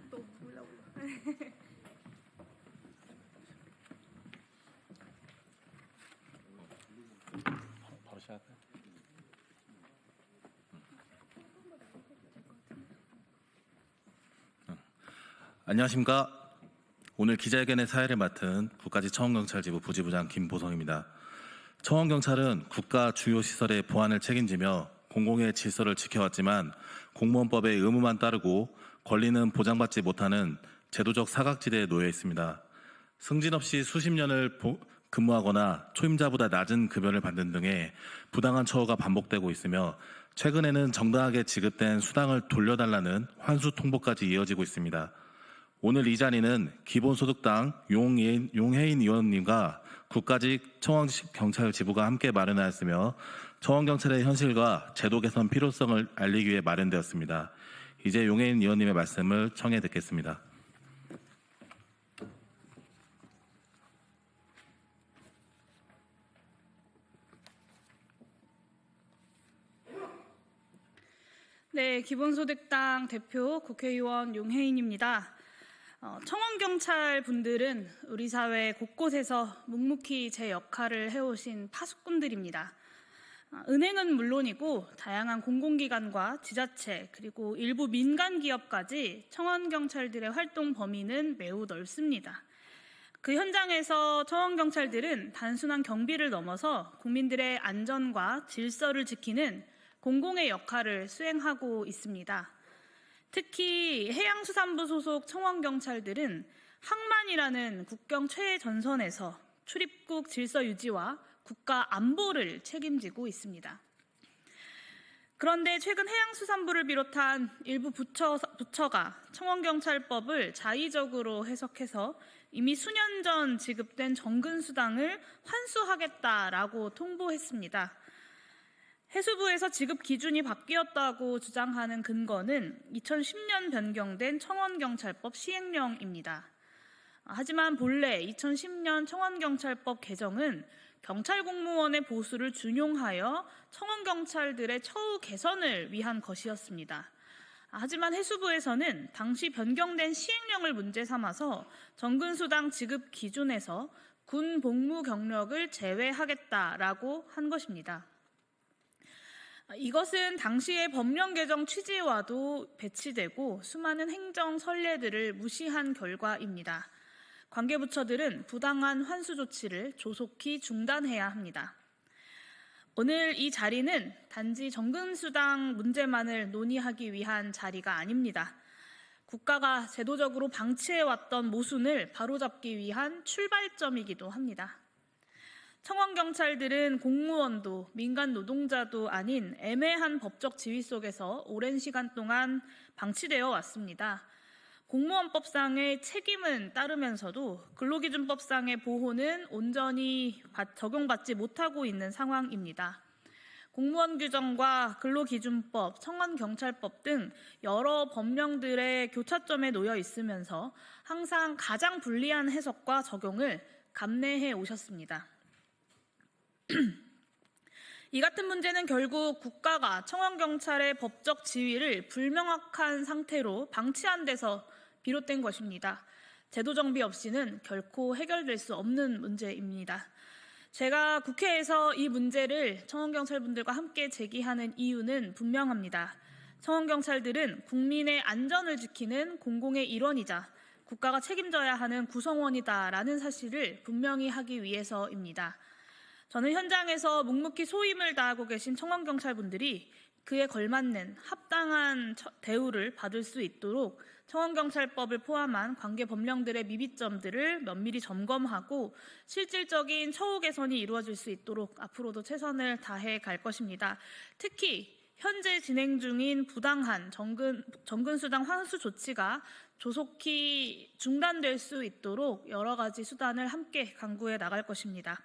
또 몰라. 바로 시작할까요? 안녕하십니까. 오늘 기자회견의 사회를 맡은 국가지 청원경찰지부 부지부장 김보성입니다. 청원경찰은 국가 주요 시설의 보안을 책임지며 공공의 질서를 지켜왔지만 공무원법의 의무만 따르고 권리는 보장받지 못하는 제도적 사각지대에 놓여 있습니다. 승진 없이 수십 년을 근무하거나 초임자보다 낮은 급여를 받는 등의 부당한 처우가 반복되고 있으며 최근에는 정당하게 지급된 수당을 돌려달라는 환수 통보까지 이어지고 있습니다. 오늘 이 자리는 기본소득당 용혜인 의원님과 국가직 청원경찰지부가 함께 마련하였으며 청원경찰의 현실과 제도 개선 필요성을 알리기 위해 마련되었습니다. 이제 용혜인 의원님의 말씀을 청해 듣겠습니다. 네, 기본소득당 대표 국회의원 용혜인입니다. 청원경찰 분들은 우리 사회 곳곳에서 묵묵히 제 역할을 해오신 파수꾼들입니다. 은행은 물론이고 다양한 공공기관과 지자체 그리고 일부 민간기업까지 청원경찰들의 활동 범위는 매우 넓습니다. 그 현장에서 청원경찰들은 단순한 경비를 넘어서 국민들의 안전과 질서를 지키는 공공의 역할을 수행하고 있습니다. 특히 해양수산부 소속 청원경찰들은 항만이라는 국경 최전선에서 출입국 질서 유지와 국가 안보를 책임지고 있습니다. 그런데 최근 해양수산부를 비롯한 일부 부처가 청원경찰법을 자의적으로 해석해서 이미 수년 전 지급된 정근수당을 환수하겠다라고 통보했습니다. 해수부에서 지급 기준이 바뀌었다고 주장하는 근거는 2010년 변경된 청원경찰법 시행령입니다. 하지만 본래 2010년 청원경찰법 개정은 경찰 공무원의 보수를 준용하여 청원경찰들의 처우 개선을 위한 것이었습니다. 하지만 해수부에서는 당시 변경된 시행령을 문제 삼아서 정근수당 지급 기준에서 군 복무 경력을 제외하겠다라고 한 것입니다. 이것은 당시의 법령 개정 취지와도 배치되고 수많은 행정 선례들을 무시한 결과입니다. 관계부처들은 부당한 환수 조치를 조속히 중단해야 합니다. 오늘 이 자리는 단지 정근수당 문제만을 논의하기 위한 자리가 아닙니다. 국가가 제도적으로 방치해왔던 모순을 바로잡기 위한 출발점이기도 합니다. 청원경찰들은 공무원도 민간 노동자도 아닌 애매한 법적 지위 속에서 오랜 시간 동안 방치되어 왔습니다. 공무원법상의 책임은 따르면서도 근로기준법상의 보호는 온전히 적용받지 못하고 있는 상황입니다. 공무원 규정과 근로기준법, 청원경찰법 등 여러 법령들의 교차점에 놓여 있으면서 항상 가장 불리한 해석과 적용을 감내해 오셨습니다. 이 같은 문제는 결국 국가가 청원경찰의 법적 지위를 불명확한 상태로 방치한 데서 비롯된 것입니다. 제도 정비 없이는 결코 해결될 수 없는 문제입니다. 제가 국회에서 이 문제를 청원경찰분들과 함께 제기하는 이유는 분명합니다. 청원경찰들은 국민의 안전을 지키는 공공의 일원이자 국가가 책임져야 하는 구성원이다라는 사실을 분명히 하기 위해서입니다. 저는 현장에서 묵묵히 소임을 다하고 계신 청원경찰분들이 그에 걸맞는 합당한 대우를 받을 수 있도록 청원경찰법을 포함한 관계 법령들의 미비점들을 면밀히 점검하고 실질적인 처우 개선이 이루어질 수 있도록 앞으로도 최선을 다해 갈 것입니다. 특히 현재 진행 중인 부당한 정근수당 환수 조치가 조속히 중단될 수 있도록 여러 가지 수단을 함께 강구해 나갈 것입니다.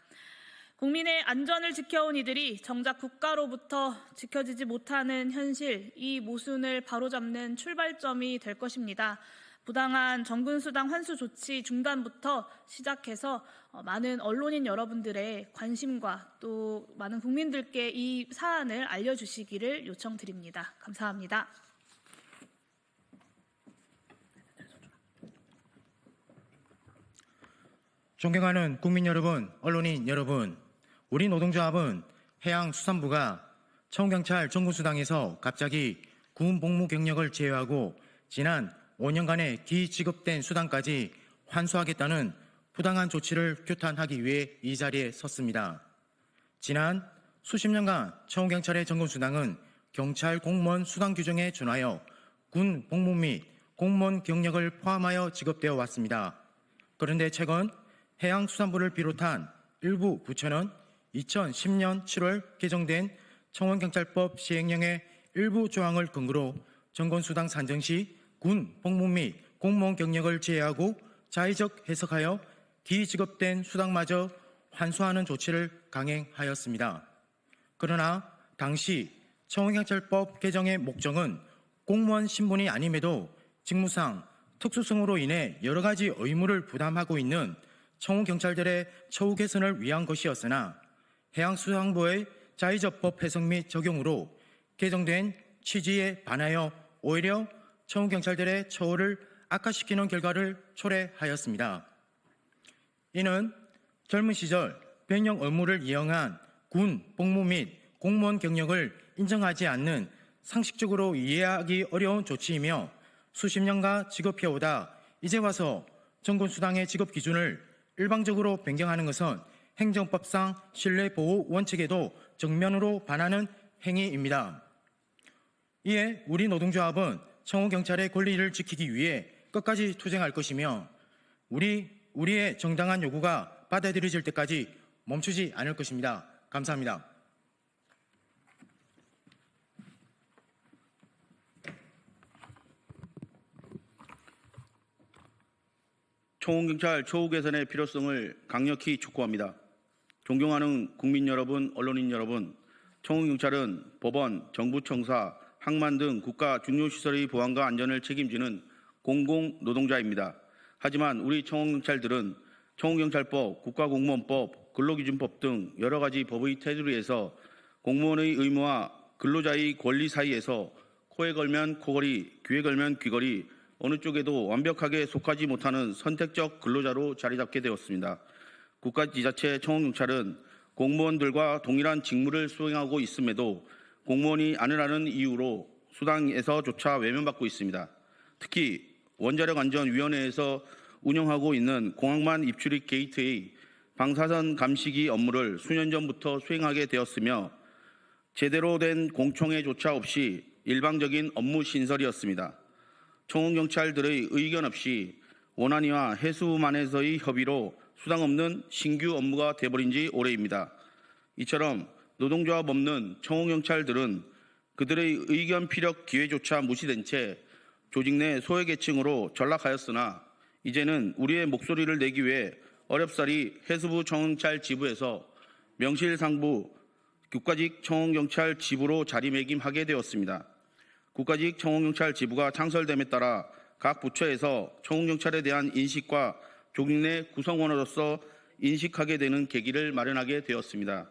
국민의 안전을 지켜온 이들이 정작 국가로부터 지켜지지 못하는 현실, 이 모순을 바로잡는 출발점이 될 것입니다. 부당한 정근수당 환수 조치 중단부터 시작해서 많은 언론인 여러분들의 관심과 또 많은 국민들께 이 사안을 알려주시기를 요청드립니다. 감사합니다. 존경하는 국민 여러분, 언론인 여러분, 우리 노동조합은 해양수산부가 청경찰 정군수당에서 갑자기 군 복무 경력을 제외하고 지난 5년간의 기지급된 수당까지 환수하겠다는 부당한 조치를 규탄하기 위해 이 자리에 섰습니다. 지난 수십 년간 청경찰의 정군수당은 경찰 공무원 수당 규정에 준하여 군 복무 및 공무원 경력을 포함하여 지급되어 왔습니다. 그런데 최근 해양수산부를 비롯한 일부 부처는 2010년 7월 개정된 청원경찰법 시행령의 일부 조항을 근거로 정권수당 산정 시 군 복무 및 공무원 경력을 제외하고 자의적 해석하여 기지급된 수당마저 환수하는 조치를 강행하였습니다. 그러나 당시 청원경찰법 개정의 목적은 공무원 신분이 아님에도 직무상 특수성으로 인해 여러 가지 의무를 부담하고 있는 청원경찰들의 처우 개선을 위한 것이었으나 해양수산부의 자의적 법 해석 및 적용으로 개정된 취지에 반하여 오히려 청원경찰들의 처우를 악화시키는 결과를 초래하였습니다. 이는 젊은 시절 병영 업무를 이용한 군 복무 및 공무원 경력을 인정하지 않는 상식적으로 이해하기 어려운 조치이며 수십 년간 지급해오다 이제 와서 정군수당의 지급 기준을 일방적으로 변경하는 것은 행정법상 신뢰보호 원칙에도 정면으로 반하는 행위입니다. 이에 우리 노동조합은 청원경찰의 권리를 지키기 위해 끝까지 투쟁할 것이며 우리의 정당한 요구가 받아들여질 때까지 멈추지 않을 것입니다. 감사합니다. 청원경찰 처우 개선의 필요성을 강력히 촉구합니다. 존경하는 국민 여러분, 언론인 여러분, 청원경찰은 법원, 정부청사, 항만 등 국가 중요시설의 보안과 안전을 책임지는 공공노동자입니다. 하지만 우리 청원경찰들은 청원경찰법, 국가공무원법, 근로기준법 등 여러 가지 법의 테두리에서 공무원의 의무와 근로자의 권리 사이에서 코에 걸면 코걸이, 귀에 걸면 귀걸이, 어느 쪽에도 완벽하게 속하지 못하는 선택적 근로자로 자리 잡게 되었습니다. 국가지자체 청원경찰은 공무원들과 동일한 직무를 수행하고 있음에도 공무원이 아니라는 이유로 수당에서조차 외면받고 있습니다. 특히 원자력안전위원회에서 운영하고 있는 공항만 입출입 게이트의 방사선 감시기 업무를 수년 전부터 수행하게 되었으며 제대로 된 공청회조차 없이 일방적인 업무 신설이었습니다. 청원경찰들의 의견 없이 원안위와 해수부만에서의 협의로 수당 없는 신규 업무가 돼버린 지 오래입니다. 이처럼 노동조합 없는 청원경찰들은 그들의 의견 피력 기회조차 무시된 채 조직 내 소외계층으로 전락하였으나 이제는 우리의 목소리를 내기 위해 어렵사리 해수부 청원경찰 지부에서 명실상부 국가직 청원경찰 지부로 자리매김하게 되었습니다. 국가직 청원경찰 지부가 창설됨에 따라 각 부처에서 청원경찰에 대한 인식과 조직 내 구성원으로서 인식하게 되는 계기를 마련하게 되었습니다.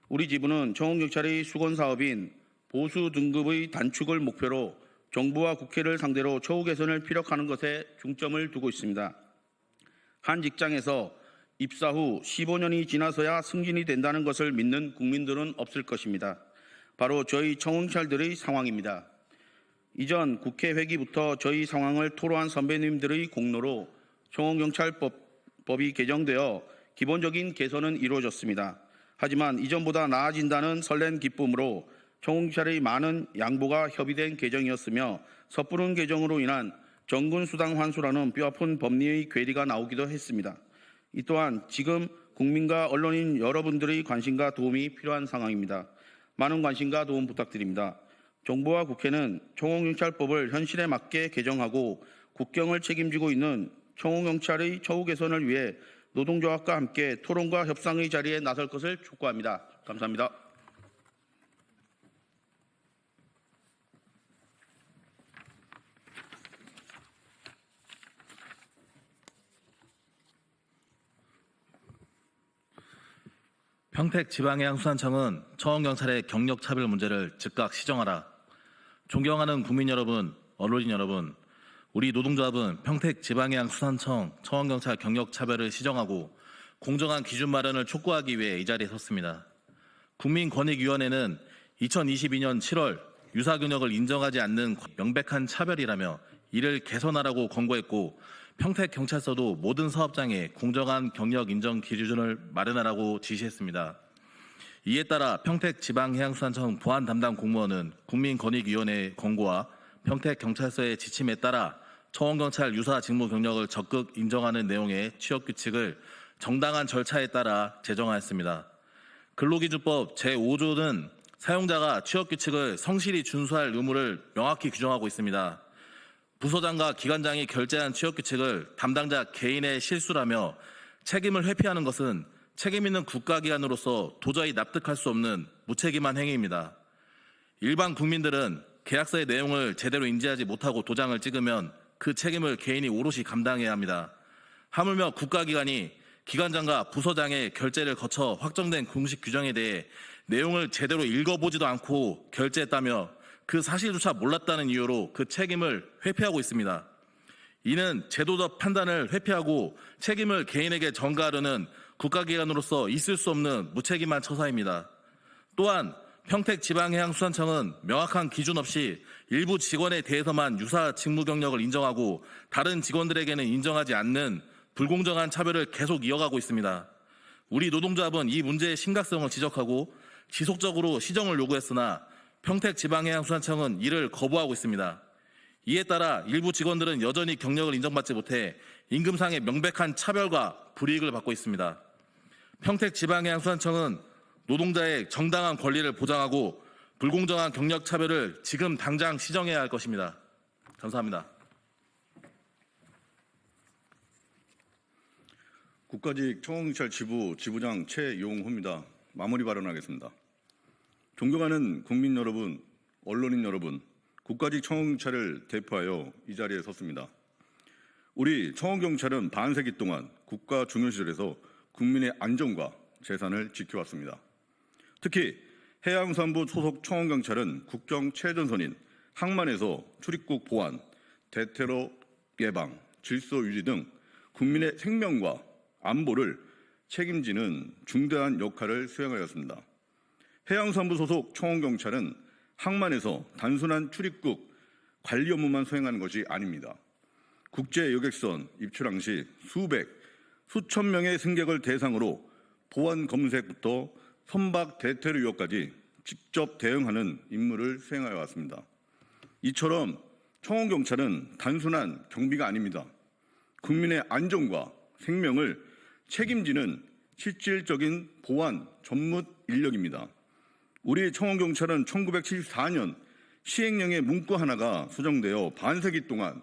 우리 지부는 청원경찰의 수건사업인 보수 등급의 단축을 목표로 정부와 국회를 상대로 처우 개선을 피력하는 것에 중점을 두고 있습니다. 한 직장에서 입사 후 15년이 지나서야 승진이 된다는 것을 믿는 국민들은 없을 것입니다. 바로 저희 청원경찰들의 상황입니다. 이전 국회 회기부터 저희 상황을 토로한 선배님들의 공로로 청원경찰법이 개정되어 기본적인 개선은 이루어졌습니다. 하지만 이전보다 나아진다는 설렌 기쁨으로 청원경찰의 많은 양보가 협의된 개정이었으며 섣부른 개정으로 인한 정군수당 환수라는 뼈아픈 법리의 괴리가 나오기도 했습니다. 이 또한 지금 국민과 언론인 여러분들의 관심과 도움이 필요한 상황입니다. 많은 관심과 도움 부탁드립니다. 정부와 국회는 청원경찰법을 현실에 맞게 개정하고 국경을 책임지고 있는 청원경찰의 처우 개선을 위해 노동조합과 함께 토론과 협상의 자리에 나설 것을 촉구합니다. 감사합니다. 평택지방해양수산청은 청원경찰의 경력차별 문제를 즉각 시정하라. 존경하는 국민 여러분, 언론인 여러분, 우리 노동조합은 평택지방해양수산청 청원경찰 경력차별을 시정하고 공정한 기준 마련을 촉구하기 위해 이 자리에 섰습니다. 국민권익위원회는 2022년 7월 유사경력을 인정하지 않는 명백한 차별이라며 이를 개선하라고 권고했고 평택경찰서도 모든 사업장에 공정한 경력 인정 기준을 마련하라고 지시했습니다. 이에 따라 평택지방해양수산청 보안 담당 공무원은 국민권익위원회의 권고와 평택경찰서의 지침에 따라 청원경찰 유사 직무 경력을 적극 인정하는 내용의 취업규칙을 정당한 절차에 따라 제정하였습니다. 근로기준법 제5조는 사용자가 취업규칙을 성실히 준수할 의무를 명확히 규정하고 있습니다. 부서장과 기관장이 결재한 취업규칙을 담당자 개인의 실수라며 책임을 회피하는 것은 책임 있는 국가기관으로서 도저히 납득할 수 없는 무책임한 행위입니다. 일반 국민들은 계약서의 내용을 제대로 인지하지 못하고 도장을 찍으면 그 책임을 개인이 오롯이 감당해야 합니다. 하물며 국가기관이 기관장과 부서장의 결재를 거쳐 확정된 공식 규정에 대해 내용을 제대로 읽어보지도 않고 결재했다며 그 사실조차 몰랐다는 이유로 그 책임을 회피하고 있습니다. 이는 제도적 판단을 회피하고 책임을 개인에게 전가하려는 국가기관으로서 있을 수 없는 무책임한 처사입니다. 또한 평택지방해양수산청은 명확한 기준 없이 일부 직원에 대해서만 유사 직무 경력을 인정하고 다른 직원들에게는 인정하지 않는 불공정한 차별을 계속 이어가고 있습니다. 우리 노동조합은 이 문제의 심각성을 지적하고 지속적으로 시정을 요구했으나 평택지방해양수산청은 이를 거부하고 있습니다. 이에 따라 일부 직원들은 여전히 경력을 인정받지 못해 임금상의 명백한 차별과 불이익을 받고 있습니다. 평택지방해양수산청은 노동자의 정당한 권리를 보장하고 불공정한 경력 차별을 지금 당장 시정해야 할 것입니다. 감사합니다. 국가직 청원경찰 지부 지부장 최용호입니다. 마무리 발언하겠습니다. 존경하는 국민 여러분, 언론인 여러분, 국가직 청원경찰을 대표하여 이 자리에 섰습니다. 우리 청원경찰은 반세기 동안 국가 중요시설에서 국민의 안전과 재산을 지켜왔습니다. 특히 해양수산부 소속 청원경찰은 국경 최전선인 항만에서 출입국 보안, 대테러 예방, 질서 유지 등 국민의 생명과 안보를 책임지는 중대한 역할을 수행하였습니다. 해양수산부 소속 청원경찰은 항만에서 단순한 출입국 관리 업무만 수행하는 것이 아닙니다. 국제 여객선 입출항 시 수천 명의 승객을 대상으로 보안 검색부터 선박 대테러 위협까지 직접 대응하는 임무를 수행하여 왔습니다. 이처럼 청원경찰은 단순한 경비가 아닙니다. 국민의 안전과 생명을 책임지는 실질적인 보안 전문 인력입니다. 우리 청원경찰은 1974년 시행령의 문구 하나가 수정되어 반세기 동안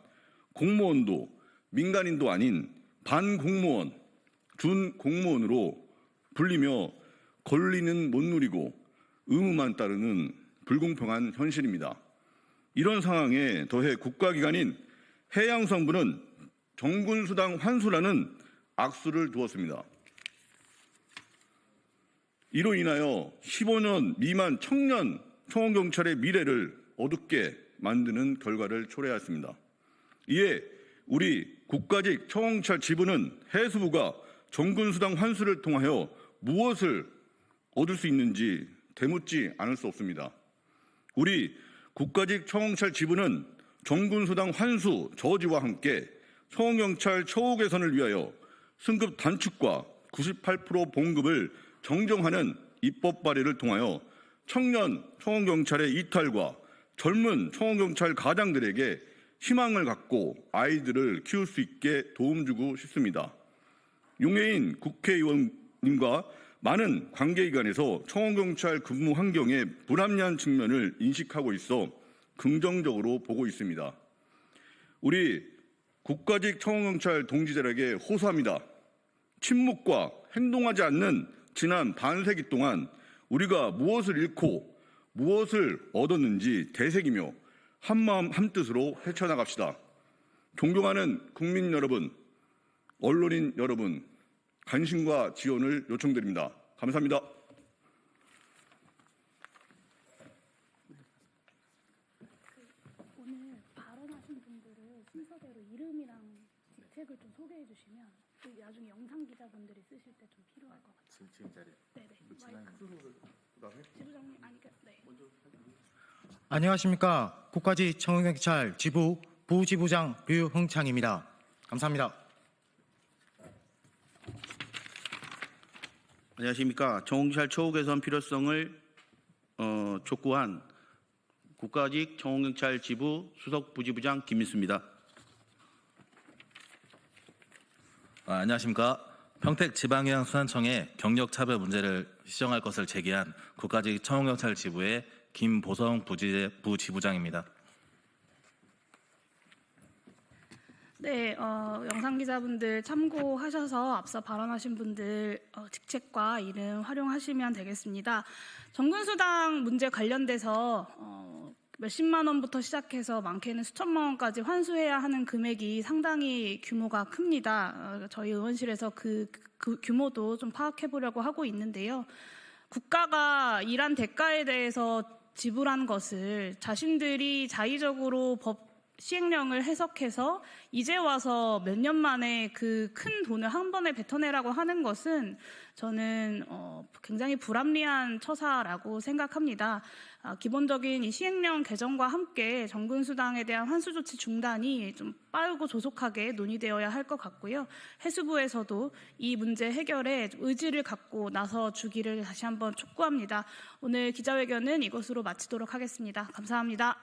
공무원도 민간인도 아닌 반공무원, 준공무원으로 불리며 권리는 못 누리고 의무만 따르는 불공평한 현실입니다. 이런 상황에 더해 국가기관인 해양수산부는 정군수당 환수라는 악수를 두었습니다. 이로 인하여 15년 미만 청년 청원경찰의 미래를 어둡게 만드는 결과를 초래하였습니다. 이에 우리 국가직 청원경찰 지부는 해수부가 정군수당 환수를 통하여 무엇을 얻을 수 있는지 되묻지 않을 수 없습니다. 우리 국가직 청원경찰 지부는 정군수당 환수 저지와 함께 청원경찰 처우 개선을 위하여 승급 단축과 98% 봉급을 정정하는 입법 발의를 통하여 청년 청원경찰의 이탈과 젊은 청원경찰 가장들에게 희망을 갖고 아이들을 키울 수 있게 도움 주고 싶습니다. 용해인 국회의원님과 많은 관계기관에서 청원경찰 근무 환경의 불합리한 측면을 인식하고 있어 긍정적으로 보고 있습니다. 우리 국가직 청원경찰 동지들에게 호소합니다. 침묵과 행동하지 않는 지난 반세기 동안 우리가 무엇을 잃고 무엇을 얻었는지 되새기며 한마음 한뜻으로 헤쳐나갑시다. 존경하는 국민 여러분, 언론인 여러분, 관심과 지원을 요청드립니다. 감사합니다. 오늘 발언하신 분들을 순서대로 이름이랑 직책을 좀 소개해 주시면 나중에 영상 기자분들이 쓰실 때 좀 필요할 것 같아요. 지금 자리. 네네. 지부장님 아니 네. 안녕하십니까. 국가직 청원경찰 지부 부지부장 류흥창입니다. 감사합니다. 안녕하십니까. 청원경찰 처우 개선 필요성을 촉구한 국가직 청원경찰 지부 수석 부지부장 김민수입니다. 안녕하십니까. 평택지방해양수산청에 경력차별 문제를 시정할 것을 제기한 국가직 청원경찰 지부의 김보성 부지부장입니다. 네, 영상 기자분들 참고하셔서 앞서 발언하신 분들 직책과 이름 활용하시면 되겠습니다. 정근수당 문제 관련돼서 몇십만 원부터 시작해서 많게는 수천만 원까지 환수해야 하는 금액이 상당히 규모가 큽니다. 저희 의원실에서 그 규모도 좀 파악해 보려고 하고 있는데요. 국가가 일한 대가에 대해서 지불한 것을 자신들이 자의적으로 법 시행령을 해석해서 이제 와서 몇 년 만에 그 큰 돈을 한 번에 뱉어내라고 하는 것은 저는 굉장히 불합리한 처사라고 생각합니다. 기본적인 이 시행령 개정과 함께 정근수당에 대한 환수 조치 중단이 좀 빠르고 조속하게 논의되어야 할 것 같고요. 해수부에서도 이 문제 해결에 의지를 갖고 나서 주기를 다시 한번 촉구합니다. 오늘 기자회견은 이것으로 마치도록 하겠습니다. 감사합니다.